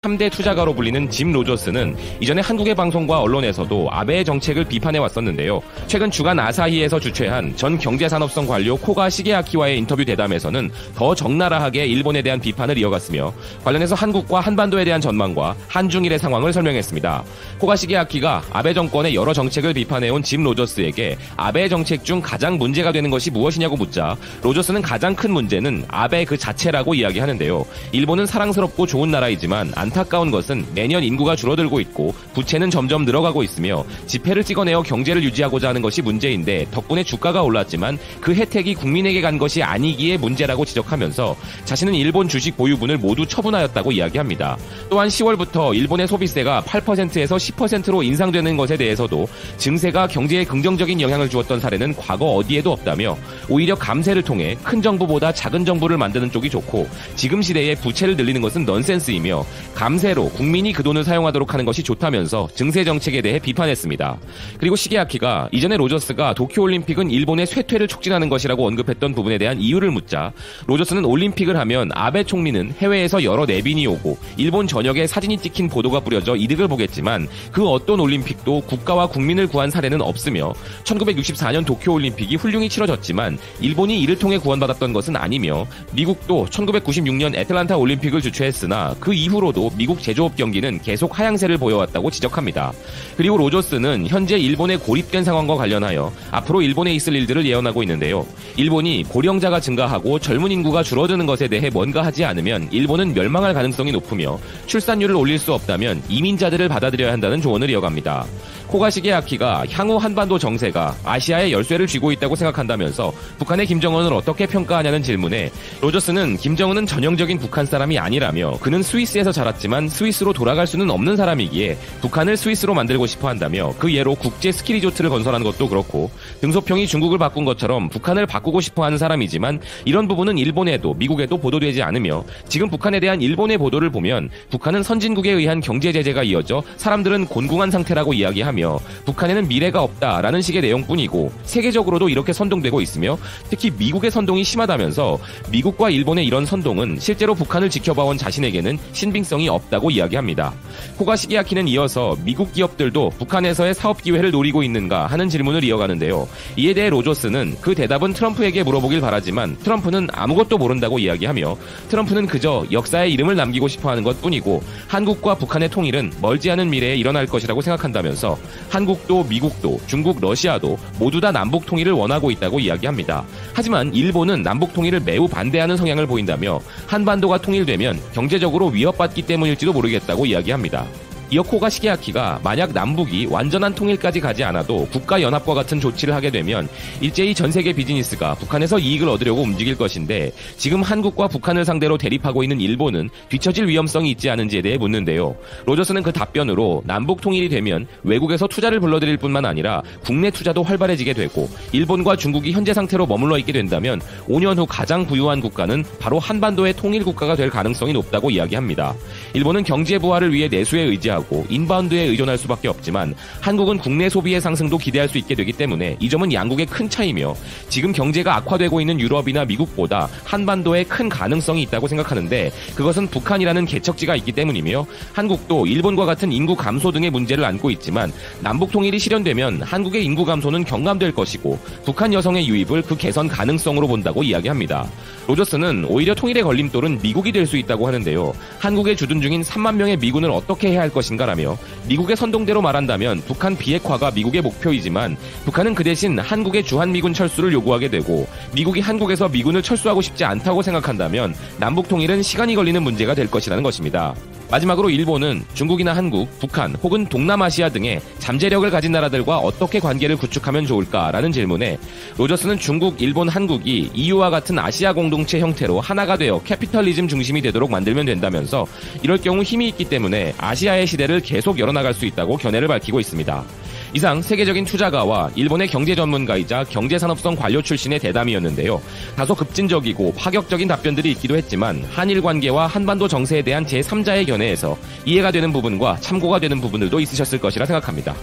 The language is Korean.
3대 투자가로 불리는 짐 로저스는 이전에 한국의 방송과 언론에서도 아베의 정책을 비판해 왔었는데요. 최근 주간 아사히에서 주최한 전 경제산업성 관료 코가 시게아키와의 인터뷰 대담에서는 더 적나라하게 일본에 대한 비판을 이어갔으며 관련해서 한국과 한반도에 대한 전망과 한중일의 상황을 설명했습니다. 코가 시게아키가 아베 정권의 여러 정책을 비판해온 짐 로저스에게 아베의 정책 중 가장 문제가 되는 것이 무엇이냐고 묻자 로저스는 가장 큰 문제는 아베 그 자체라고 이야기하는데요. 일본은 사랑스럽고 좋은 나라이지만 안타까운 것은 매년 인구가 줄어들고 있고 부채는 점점 늘어가고 있으며 지폐를 찍어내어 경제를 유지하고자 하는 것이 문제인데 덕분에 주가가 올랐지만 그 혜택이 국민에게 간 것이 아니기에 문제라고 지적하면서 자신은 일본 주식 보유분을 모두 처분하였다고 이야기합니다. 또한 10월부터 일본의 소비세가 8%에서 10%로 인상되는 것에 대해서도 증세가 경제에 긍정적인 영향을 주었던 사례는 과거 어디에도 없다며 오히려 감세를 통해 큰 정부보다 작은 정부를 만드는 쪽이 좋고 지금 시대에 부채를 늘리는 것은 넌센스이며 감세로 국민이 그 돈을 사용하도록 하는 것이 좋다면서 증세 정책에 대해 비판했습니다. 그리고 시게아키가 이전에 로저스가 도쿄올림픽은 일본의 쇠퇴를 촉진하는 것이라고 언급했던 부분에 대한 이유를 묻자 로저스는 올림픽을 하면 아베 총리는 해외에서 여러 내빈이 오고 일본 전역에 사진이 찍힌 보도가 뿌려져 이득을 보겠지만 그 어떤 올림픽도 국가와 국민을 구한 사례는 없으며 1964년 도쿄올림픽이 훌륭히 치러졌지만 일본이 이를 통해 구원받았던 것은 아니며 미국도 1996년 애틀란타 올림픽을 주최했으나 그 이후로도 미국 제조업 경기는 계속 하향세를 보여왔다고 지적합니다. 그리고 로저스는 현재 일본의 고립된 상황과 관련하여 앞으로 일본에 있을 일들을 예언하고 있는데요. 일본이 고령자가 증가하고 젊은 인구가 줄어드는 것에 대해 뭔가 하지 않으면 일본은 멸망할 가능성이 높으며 출산율을 올릴 수 없다면 이민자들을 받아들여야 한다는 조언을 이어갑니다. 코가 시게아키가 향후 한반도 정세가 아시아의 열쇠를 쥐고 있다고 생각한다면서 북한의 김정은을 어떻게 평가하냐는 질문에 로저스는 김정은은 전형적인 북한 사람이 아니라며 그는 스위스에서 자랐지만 스위스로 돌아갈 수는 없는 사람이기에 북한을 스위스로 만들고 싶어 한다며 그 예로 국제 스키 리조트를 건설한 것도 그렇고 등소평이 중국을 바꾼 것처럼 북한을 바꾸고 싶어 하는 사람이지만 이런 부분은 일본에도 미국에도 보도되지 않으며 지금 북한에 대한 일본의 보도를 보면 북한은 선진국에 의한 경제 제재가 이어져 사람들은 곤궁한 상태라고 이야기하며 북한에는 미래가 없다라는 식의 내용뿐이고 세계적으로도 이렇게 선동되고 있으며 특히 미국의 선동이 심하다면서 미국과 일본의 이런 선동은 실제로 북한을 지켜봐온 자신에게는 신빙성이 없다고 이야기합니다. 코가 시게아키는 이어서 미국 기업들도 북한에서의 사업 기회를 노리고 있는가 하는 질문을 이어가는데요. 이에 대해 로저스는 그 대답은 트럼프에게 물어보길 바라지만 트럼프는 아무것도 모른다고 이야기하며 트럼프는 그저 역사에 이름을 남기고 싶어하는 것뿐이고 한국과 북한의 통일은 멀지 않은 미래에 일어날 것이라고 생각한다면서 한국도 미국도 중국, 러시아도 모두 다 남북 통일을 원하고 있다고 이야기합니다. 하지만 일본은 남북 통일을 매우 반대하는 성향을 보인다며 한반도가 통일되면 경제적으로 위협받기 때문일지도 모르겠다고 이야기합니다. 이어 코가 시게아키가 만약 남북이 완전한 통일까지 가지 않아도 국가연합과 같은 조치를 하게 되면 일제히 전 세계 비즈니스가 북한에서 이익을 얻으려고 움직일 것인데 지금 한국과 북한을 상대로 대립하고 있는 일본은 뒤처질 위험성이 있지 않은지에 대해 묻는데요. 로저스는 그 답변으로 남북 통일이 되면 외국에서 투자를 불러들일 뿐만 아니라 국내 투자도 활발해지게 되고 일본과 중국이 현재 상태로 머물러 있게 된다면 5년 후 가장 부유한 국가는 바로 한반도의 통일 국가가 될 가능성이 높다고 이야기합니다. 일본은 경제 부활을 위해 내수에 의지하고 인바운드에 의존할 수밖에 없지만 한국은 국내 소비의 상승도 기대할 수 있게 되기 때문에 이 점은 양국의 큰 차이며 지금 경제가 악화되고 있는 유럽이나 미국보다 한반도에 큰 가능성이 있다고 생각하는데 그것은 북한이라는 개척지가 있기 때문이며 한국도 일본과 같은 인구 감소 등의 문제를 안고 있지만 남북 통일이 실현되면 한국의 인구 감소는 경감될 것이고 북한 여성의 유입을 그 개선 가능성으로 본다고 이야기합니다. 로저스는 오히려 통일의 걸림돌은 미국이 될 수 있다고 하는데요. 한국에 주둔 중인 3만 명의 미군을 어떻게 해야 할 것인가라며 미국의 선동대로 말한다면 북한 비핵화가 미국의 목표이지만 북한은 그 대신 한국의 주한미군 철수를 요구하게 되고 미국이 한국에서 미군을 철수하고 싶지 않다고 생각한다면 남북 통일은 시간이 걸리는 문제가 될 것이라는 것입니다. 마지막으로 일본은 중국이나 한국, 북한 혹은 동남아시아 등의 잠재력을 가진 나라들과 어떻게 관계를 구축하면 좋을까라는 질문에 로저스는 중국, 일본, 한국이 EU와 같은 아시아 공동체 형태로 하나가 되어 캐피털리즘 중심이 되도록 만들면 된다면서 이럴 경우 힘이 있기 때문에 아시아의 시대를 계속 열어나갈 수 있다고 견해를 밝히고 있습니다. 이상 세계적인 투자가와 일본의 경제 전문가이자 경제산업성 관료 출신의 대담이었는데요. 다소 급진적이고 파격적인 답변들이 있기도 했지만 한일 관계와 한반도 정세에 대한 제3자의 견해에서 이해가 되는 부분과 참고가 되는 부분들도 있으셨을 것이라 생각합니다.